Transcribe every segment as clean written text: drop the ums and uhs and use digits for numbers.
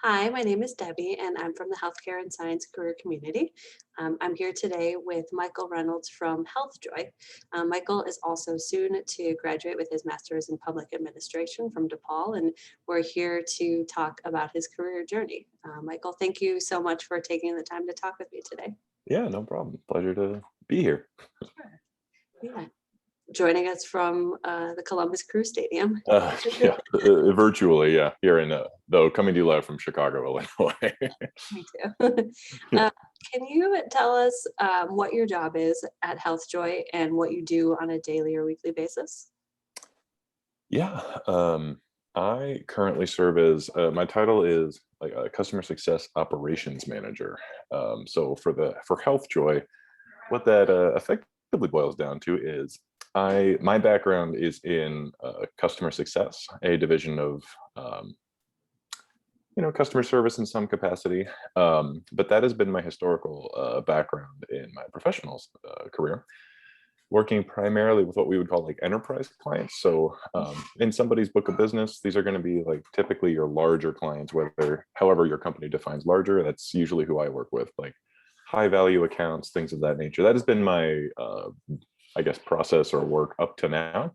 Hi, my name is Debbie, and I'm from the Healthcare and Science Career Community. I'm here today with Michael Reynolds from HealthJoy. Michael is also soon to graduate with his master's in public administration from DePaul, and we're here to talk about his career journey. Michael, thank you so much for taking the time to talk with me today. Yeah, no problem. Pleasure to be here. Sure. Yeah. Joining us from the Columbus Crew Stadium. Yeah, virtually, yeah. Here in, though, coming to you live from Chicago, Illinois. Me too. Can you tell us what your job is at HealthJoy and what you do on a daily or weekly basis? Yeah, I currently serve as, my title is like a customer success operations manager. So for HealthJoy, what that effectively boils down to is my background is in customer success, a division of customer service in some capacity. But that has been my historical background in my professional career, working primarily with what we would call like enterprise clients. So in somebody's book of business, these are going to be like typically your larger clients, however your company defines larger. That's usually who I work with, like high value accounts, things of that nature. That has been my, I guess, process or work up to now.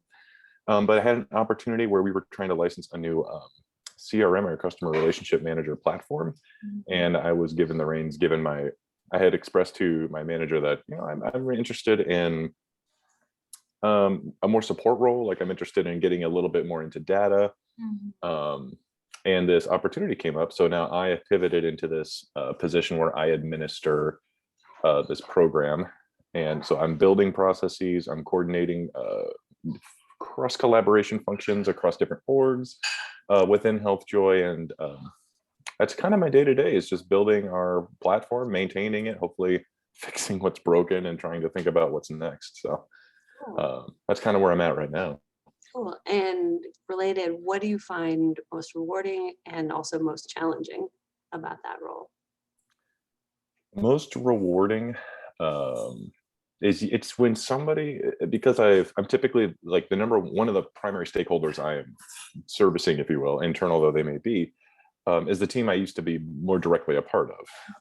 But I had an opportunity where we were trying to license a new CRM, or customer relationship manager platform. And I was given the reins, I had expressed to my manager that, I'm really interested in a more support role. Like I'm interested in getting a little bit more into data. And this opportunity came up. So now I have pivoted into this position where I administer this program. And so I'm building processes, I'm coordinating cross collaboration functions across different orgs within HealthJoy. And that's kind of my day to day, is just building our platform, maintaining it, hopefully fixing what's broken and trying to think about what's next. So that's kind of where I'm at right now. Cool. And related, what do you find most rewarding and also most challenging about that role? Most rewarding it's when somebody, because I'm typically like one of the primary stakeholders I am servicing, if you will, internal though they may be, is the team I used to be more directly a part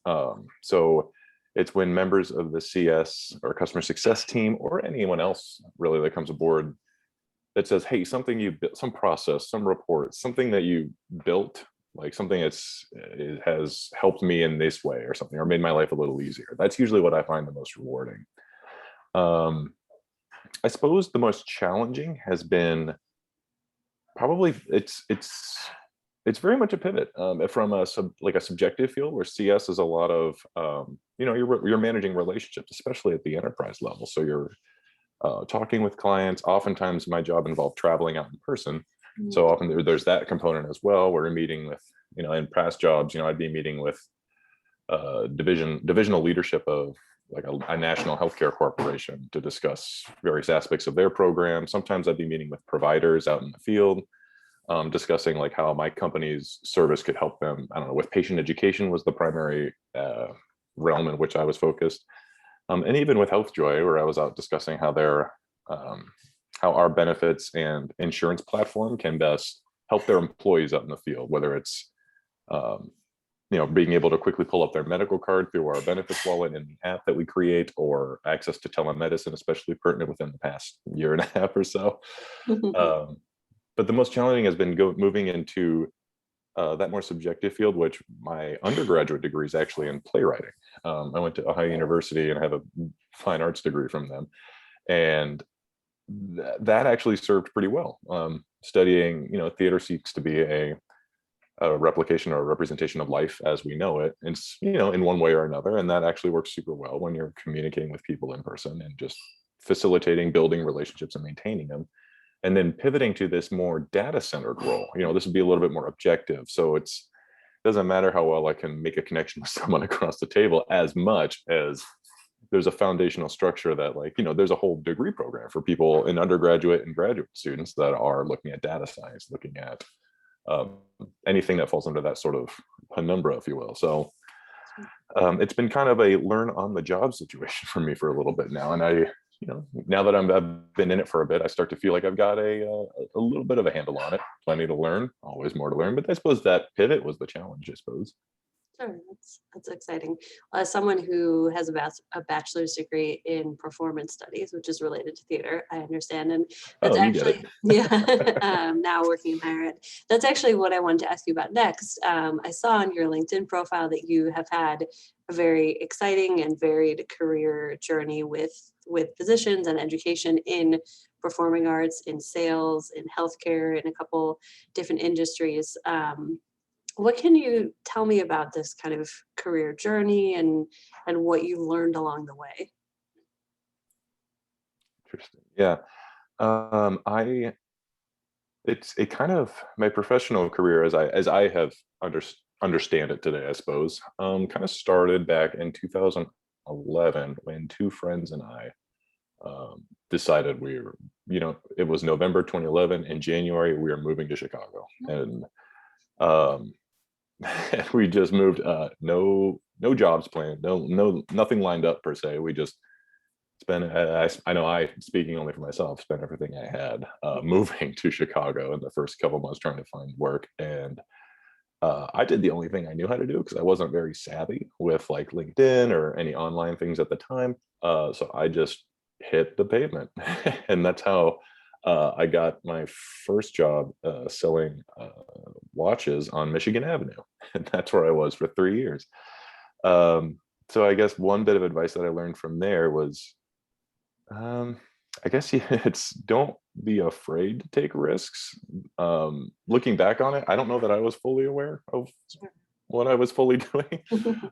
of. So it's when members of the CS or customer success team, or anyone else really that comes aboard, that says, hey, something you built, some process, some report, something that you built, like something it has helped me in this way or something, or made my life a little easier. That's usually what I find the most rewarding. I suppose the most challenging has been probably it's very much a pivot from a subjective field, where CS is a lot of you're managing relationships, especially at the enterprise level. So you're talking with clients. Oftentimes my job involved traveling out in person. So often there's that component as well, where we're meeting with, in past jobs, I'd be meeting with divisional leadership of like a national healthcare corporation to discuss various aspects of their program. Sometimes I'd be meeting with providers out in the field, discussing like how my company's service could help them. I don't know, with patient education was the primary realm in which I was focused. And even with HealthJoy, where I was out discussing how how our benefits and insurance platform can best help their employees out in the field, whether it's being able to quickly pull up their medical card through our benefits wallet and the app that we create, or access to telemedicine, especially pertinent within the past year and a half or so. But the most challenging has been moving into that more subjective field, which my undergraduate degree is actually in playwriting. I went to Ohio University and I have a fine arts degree from them. And that actually served pretty well. Studying, theater seeks to be a replication or a representation of life as we know it, and in one way or another. And that actually works super well when you're communicating with people in person and just facilitating, building relationships and maintaining them. And then pivoting to this more data-centered role, this would be a little bit more objective. So it doesn't matter how well I can make a connection with someone across the table, as much as there's a foundational structure that, there's a whole degree program for people in undergraduate and graduate students that are looking at data science, looking at anything that falls under that sort of penumbra, if you will. So it's been kind of a learn on the job situation for me for a little bit now. And now that I've been in it for a bit, I start to feel like I've got a little bit of a handle on it. Plenty to learn, always more to learn. But I suppose that pivot was the challenge, I suppose. Sure, that's exciting. As someone who has a bachelor's degree in performance studies, which is related to theater, I understand, and that's Oh, you get actually it. yeah. Now working in higher ed, that's actually what I wanted to ask you about next. I saw on your LinkedIn profile that you have had a very exciting and varied career journey with positions and education in performing arts, in sales, in healthcare, in a couple different industries. What can you tell me about this kind of career journey and what you learned along the way? Interesting. Yeah. I it's a kind of my professional career as I have under, understand it today, I suppose. Kind of started back in 2011 when two friends and I decided we were, it was November 2011. In January, we were moving to Chicago, and um, we just moved. No jobs planned, nothing lined up per se. We just spent. I know I, speaking only for myself, spent everything I had moving to Chicago in the first couple months trying to find work, and I did the only thing I knew how to do because I wasn't very savvy with like LinkedIn or any online things at the time. So I just hit the pavement, and that's how I got my first job selling watches on Michigan Avenue, and that's where I was for 3 years. Um, so I guess one bit of advice that I learned from there was, um, I guess it's don't be afraid to take risks. Looking back on it, I don't know that I was fully aware of Sure. what I was fully doing.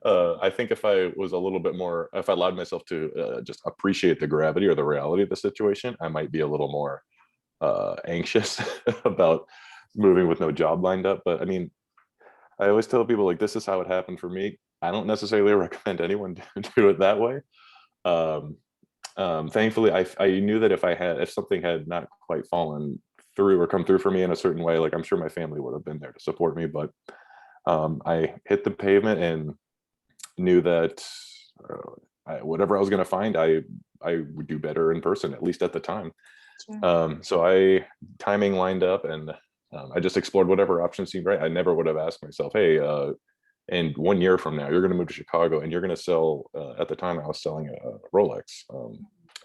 I think if I was a little bit more, if I allowed myself to just appreciate the gravity or the reality of the situation, I might be a little more anxious about moving with no job lined up. But I mean, I always tell people like this is how it happened for me. I don't necessarily recommend anyone do it that way. Um, Thankfully, I knew that if something had not quite fallen through or come through for me in a certain way, like I'm sure my family would have been there to support me. But I hit the pavement and knew that whatever I was going to find, I would do better in person, at least at the time. Sure. So timing lined up, and I just explored whatever options seemed right. I never would have asked myself, hey, and 1 year from now, you're going to move to Chicago and you're going to sell, at the time I was selling a Rolex,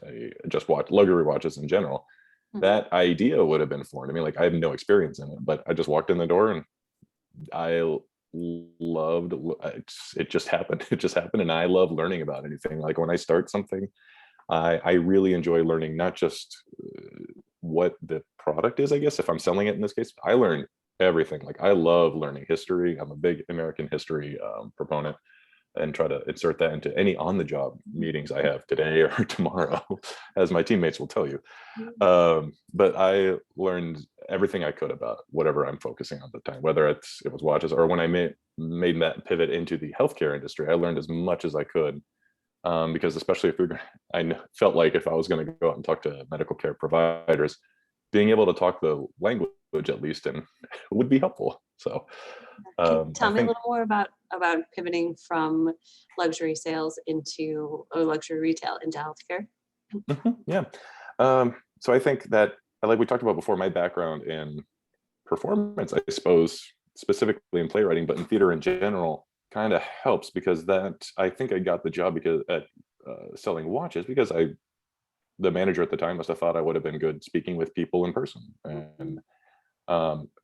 I just watch luxury watches in general. Mhm. That idea would have been foreign to me. Like I have no experience in it, but I just walked in the door and I loved it just happened. It just happened. And I love learning about anything. Like when I start something, I really enjoy learning not just what the product is, I guess, if I'm selling it in this case. I learn everything. Like I love learning history. I'm a big American history proponent, and try to insert that into any on-the-job meetings I have today or tomorrow, as my teammates will tell you. But I learned everything I could about whatever I'm focusing on at the time, whether it was watches or when I made that pivot into the healthcare industry. I learned as much as I could, because especially if you're, felt like if I was going to go out and talk to medical care providers, being able to talk the language at least and would be helpful. So Can you I tell me a think, little more about pivoting from luxury sales into or luxury retail into healthcare? yeah. So I think that, like we talked about before, my background in performance, I suppose, specifically in playwriting, but in theater in general, kind of helps because that I think I got the job because at selling watches because the manager at the time must have thought I would have been good speaking with people in person, and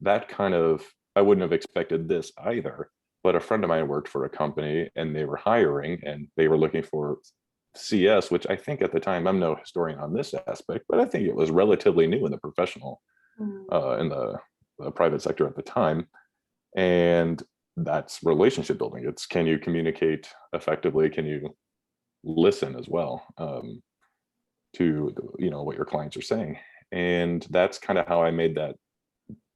that kind of I wouldn't have expected this either. But a friend of mine worked for a company and they were hiring and they were looking for CS, which I think at the time, I'm no historian on this aspect, but I think it was relatively new in the professional, Mm, in the private sector at the time. And that's relationship building. It's can you communicate effectively? Can you listen as well, to what your clients are saying? And that's kind of how I made that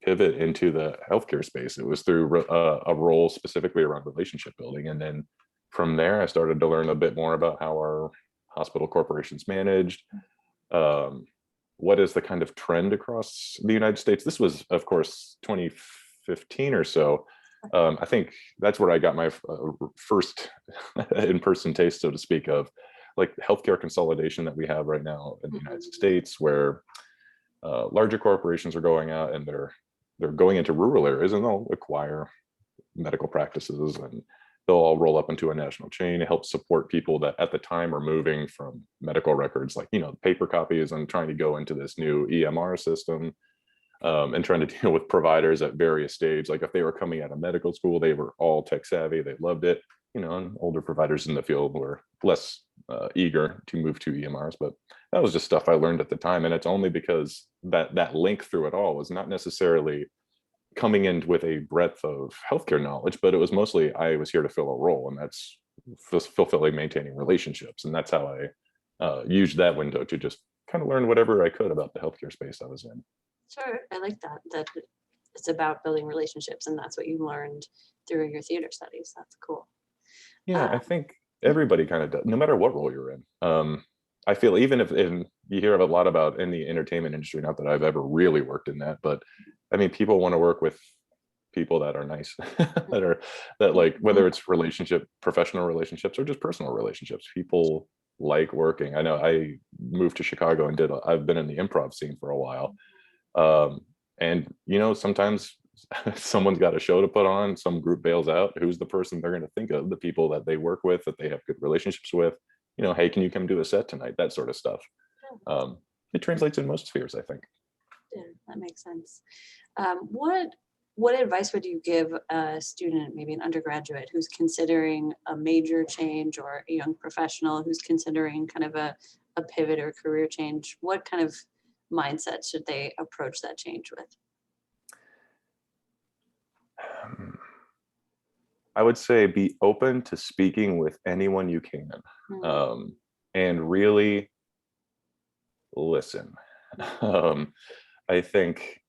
pivot into the healthcare space. It was through a role specifically around relationship building. And then from there, I started to learn a bit more about how our hospital corporations managed. Um, what is the kind of trend across the United States? This was, of course, 2015 or so. I think that's where I got my first in-person taste, so to speak, of like healthcare consolidation that we have right now in the United States, where larger corporations are going out and they're going into rural areas and they'll acquire medical practices, and they'll all roll up into a national chain to help support people that at the time are moving from medical records, like, paper copies, and trying to go into this new EMR system, and trying to deal with providers at various stages. Like if they were coming out of medical school, they were all tech savvy, they loved it, and older providers in the field were less eager to move to EMRs. But that was just stuff I learned at the time. And it's only because that link through it all was not necessarily coming in with a breadth of healthcare knowledge, but it was mostly I was here to fill a role, and that's fulfilling maintaining relationships. And that's how I used that window to just kind of learn whatever I could about the healthcare space I was in. Sure, I like that it's about building relationships, and that's what you learned through your theater studies. That's cool. Yeah, I think everybody kind of does, no matter what role you're in. I feel even if you hear a lot about in the entertainment industry, not that I've ever really worked in that, but I mean, people want to work with people that are nice, that like, whether it's professional relationships, or just personal relationships, people like working. I know I moved to Chicago and I've been in the improv scene for a while. And sometimes someone's got a show to put on, some group bails out, who's the person they're going to think of? The people that they work with, that they have good relationships with. Hey, can you come do a set tonight? That sort of stuff. It translates in most spheres, I think. Yeah, that makes sense. What advice would you give a student, maybe an undergraduate, who's considering a major change, or a young professional who's considering kind of a pivot or career change? What kind of mindset should they approach that change with? I would say be open to speaking with anyone you can, and really listen. I think,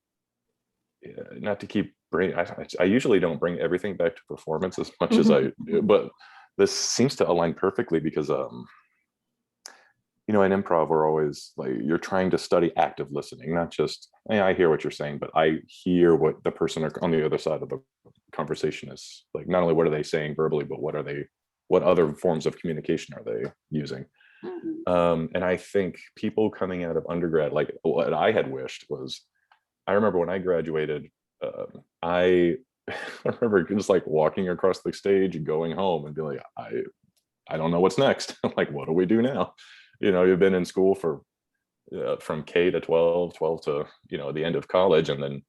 not to keep I usually don't bring everything back to performance as much as I do, but this seems to align perfectly because in improv, we're always like, you're trying to study active listening, not just, I hear what you're saying, but I hear what the person on the other side of the conversation is like. Not only what are they saying verbally, but what other forms of communication are they using? And I think people coming out of undergrad, like what I had wished was, I remember when I graduated, I remember just like walking across the stage and going home and being like, I don't know what's next. Like, what do we do now? You've been in school for from K to 12 to the end of college, and then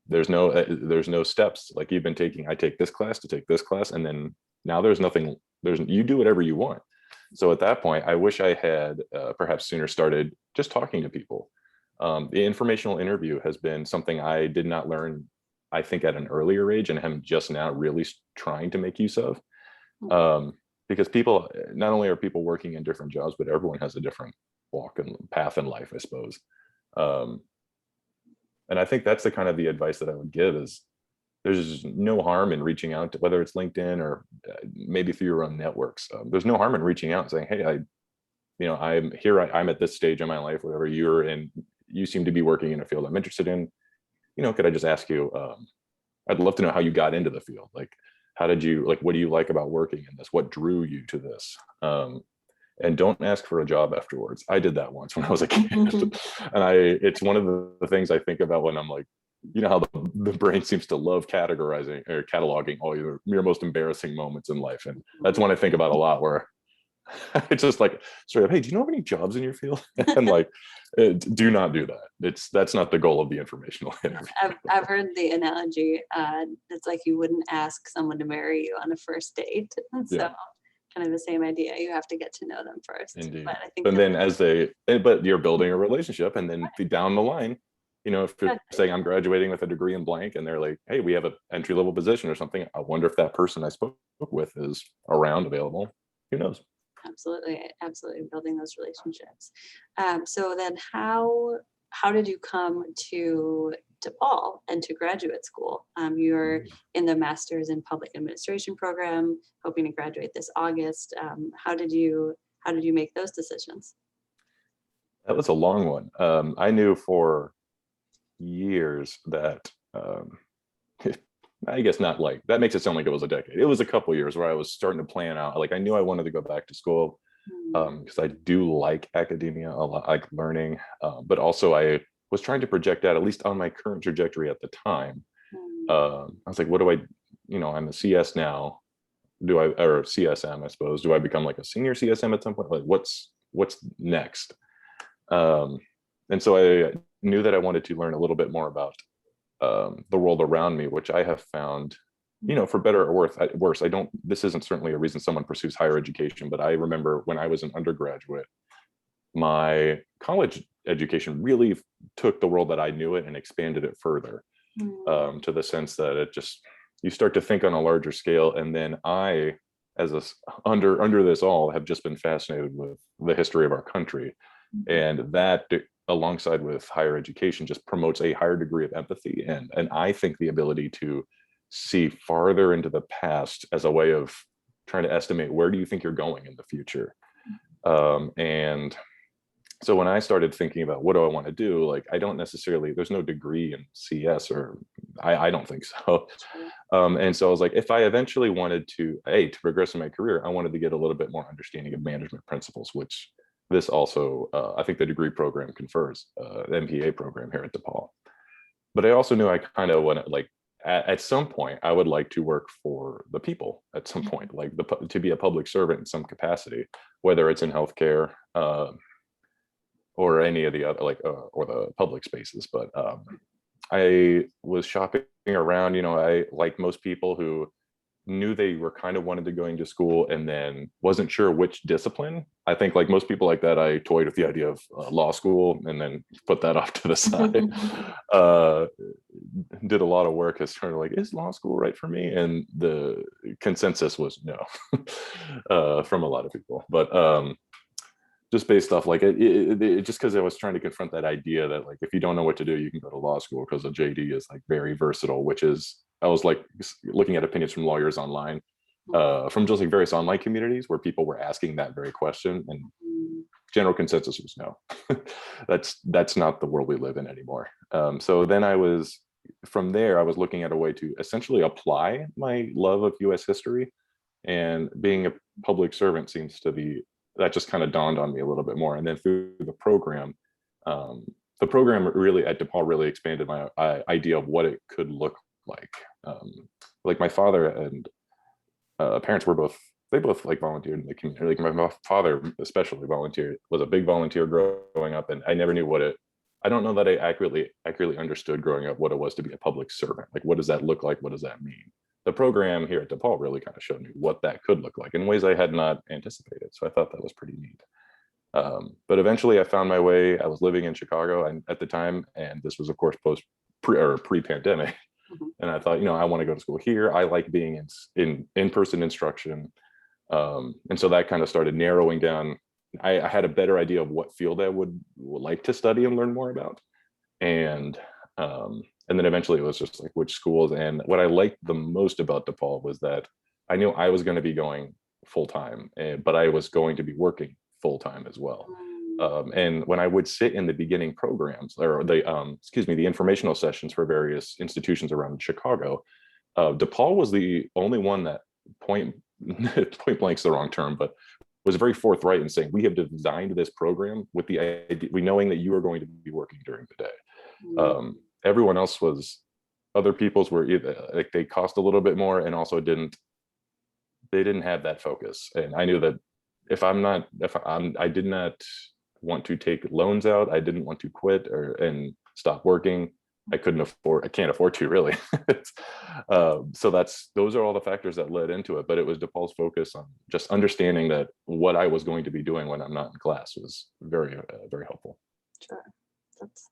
there's no steps. Like, you've been I take this class to take this class, and then now there's nothing. You do whatever you want. So at that point, I wish I had perhaps sooner started just talking to people. The informational interview has been something I did not learn, I think, at an earlier age, and am just now really trying to make use of. Because people, not only are people working in different jobs, but everyone has a different walk and path in life, I suppose. And I think that's the kind of the advice that I would give is, there's no harm in reaching out to, whether it's LinkedIn or maybe through your own networks. There's no harm in reaching out and saying, hey, I'm here, I'm at this stage in my life, whatever you're in, you seem to be working in a field I'm interested in. Could I just ask you, I'd love to know how you got into the field. Like, what do you like about working in this? What drew you to this? And don't ask for a job afterwards. I did that once when I was a kid. And it's one of the things I think about when I'm like, how the brain seems to love categorizing or cataloging all your most embarrassing moments in life. And that's one I think about a lot, where it's just like, straight up, hey, do you know of any jobs in your field? And like, do not do that. That's not the goal of the informational interview. I've heard the analogy. It's like you wouldn't ask someone to marry you on a first date. So yeah. Kind of the same idea. You have to get to know them first. Indeed. But I think and then but you're building a relationship, and then down the line, if you're saying I'm graduating with a degree in blank, and they're like, hey, we have an entry-level position or something, I wonder if that person I spoke with is around, available. Who knows? Absolutely building those relationships. So then how did you come to DePaul and to graduate school? You're in the Master's in Public Administration program, hoping to graduate this August. How did you make those decisions? That was a long one. I knew for years that I guess not, like that makes it sound like it was a decade. It was a couple years where I was starting to plan out. Like, I knew I wanted to go back to school. because I do like academia a lot, I like learning, but also I was trying to project out, at least on my current trajectory at the time. I was like, what do I, I'm a CS now. Do I, or CSM, I suppose, do I become like a senior CSM at some point? Like what's next? And so I knew that I wanted to learn a little bit more about the world around me, which I have found, for better or worse, this isn't certainly a reason someone pursues higher education, but I remember when I was an undergraduate, my college education really took the world that I knew it and expanded it further, to the sense that you start to think on a larger scale. And then I, as under this all, have just been fascinated with the history of our country. And that, alongside with higher education, just promotes a higher degree of empathy. And I think the ability to see farther into the past as a way of trying to estimate where do you think you're going in the future. And so when I started thinking about what do I want to do, like, I don't necessarily, there's no degree in CS, or I don't think so. And so I was like, if I eventually wanted to progress in my career, I wanted to get a little bit more understanding of management principles, which this also, I think the degree program confers, the MPA program here at DePaul. But I also knew I kind of want to, like, at some point, I would like to work for the people at some point, like to be a public servant in some capacity, whether it's in healthcare, or any of the other, like, or the public spaces. But I was shopping around, I, like most people who knew they were kind of wanted to go into school and then wasn't sure which discipline. I think, like most people like that, I toyed with the idea of law school and then put that off to the side. Did a lot of work as sort of like, is law school right for me? And the consensus was no, from a lot of people. But just based off, like, it just because I was trying to confront that idea that, like, if you don't know what to do, you can go to law school because the JD is, like, very versatile, which is, I was like looking at opinions from lawyers online, from just like various online communities where people were asking that very question, and general consensus was no. That's not the world we live in anymore. So then from there, I was looking at a way to essentially apply my love of US history, and being a public servant seems to be, that just kind of dawned on me a little bit more. And then through the program really at DePaul really expanded my idea of what it could look like. Like my father and parents they both like volunteered in the community. Like my father especially volunteered, was a big volunteer growing up, and I never knew I don't know that I accurately understood growing up what it was to be a public servant. Like, what does that look like? What does that mean? The program here at DePaul really kind of showed me what that could look like in ways I had not anticipated. So I thought that was pretty neat. But eventually I found my way. I was living in Chicago at the time, and this was of course pre-pandemic. And I thought, I want to go to school here. I like being in-person instruction. And so that kind of started narrowing down. I had a better idea of what field I would like to study and learn more about. And then eventually it was just like which schools. And what I liked the most about DePaul was that I knew I was going to be going full-time, but I was going to be working full-time as well. And when I would sit in the beginning programs, or the informational sessions for various institutions around Chicago, DePaul was the only one that point blank's the wrong term, but was very forthright in saying, we have designed this program with the idea, knowing that you are going to be working during the day. Everyone else other people's were either like they cost a little bit more, and also they didn't have that focus. And I knew that I did not want to take loans out. I didn't want to quit and stop working. I can't afford to, really. So those are all the factors that led into it. But it was DePaul's focus on just understanding that what I was going to be doing when I'm not in class was very, very helpful. Sure. That's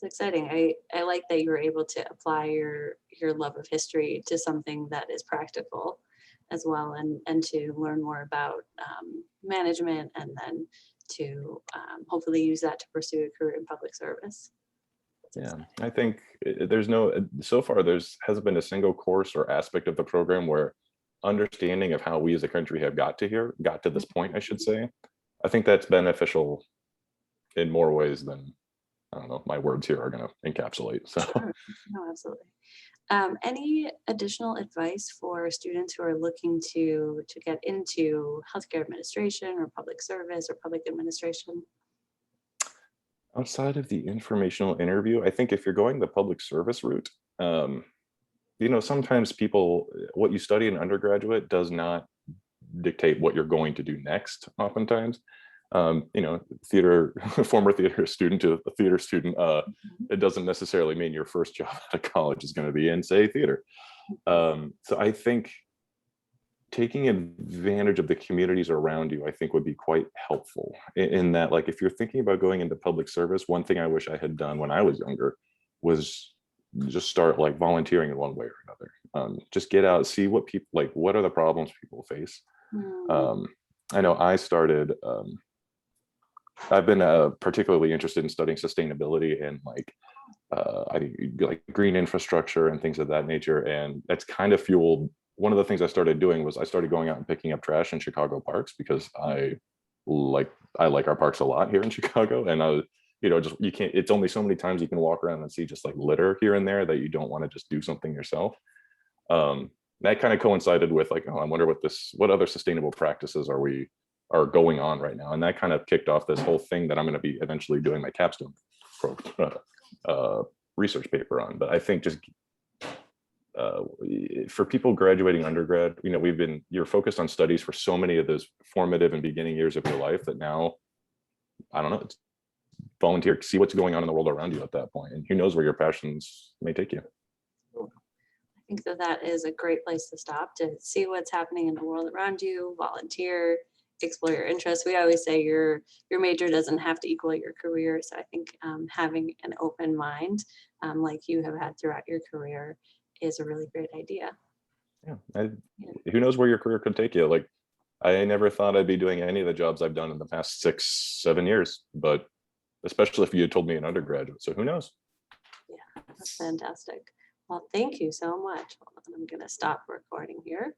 exciting. I like that you were able to apply your love of history to something that is practical as well, and to learn more about management, and then to hopefully use that to pursue a career in public service. Yeah, I think so far hasn't been a single course or aspect of the program where understanding of how we as a country have got to this point, I should say. I think that's beneficial in more ways than I don't know, my words here are going to encapsulate. So Sure. No, absolutely. Any additional advice for students who are looking to get into healthcare administration or public service or public administration? outside of the informational interview, I think if you're going the public service route, um, sometimes people, what you study in undergraduate does not dictate what you're going to do next, oftentimes. Theater, former theater student to a theater student, Mhm. it doesn't necessarily mean your first job out of college is going to be in, say, theater. Mhm. So I think taking advantage of the communities around you, I think would be quite helpful in that, like, if you're thinking about going into public service, one thing I wish I had done when I was younger was just start like volunteering in one way or another. Just get out, see what people like, what are the problems people face. Mm, Um, I know I've been particularly interested in studying sustainability and like I like green infrastructure and things of that nature. And that's kind of fueled one of the things I started doing was I started going out and picking up trash in Chicago parks because like I like our parks a lot here in Chicago. And I was, just you can't, it's only so many times you can walk around and see just like litter here and there that you don't want to just do something yourself. That kind of coincided with like, oh, I wonder what other sustainable practices are going on right now. And that kind of kicked off this whole thing that I'm going to be eventually doing my capstone uh, research paper on. But I think just uh, for people graduating undergrad, you're focused on studies for so many of those formative and beginning years of your life that now, I don't know, it's volunteer, see what's going on in the world around you at that point, and who knows where your passions may take you. cool. I think that that is a great place to stop, to see what's happening in the world around you, volunteer, explore your interests. We always say your major doesn't have to equal your career. So I think having an open mind, like you have had throughout your career, is a really great idea. Yeah, Yeah. who knows where your career could take you? Like, I never thought I'd be doing any of the jobs I've done in the past 6, 7 years, but especially if you had told me an undergraduate. So who knows? Yeah, that's fantastic. Well, thank you so much. Hold on, I'm going to stop recording here.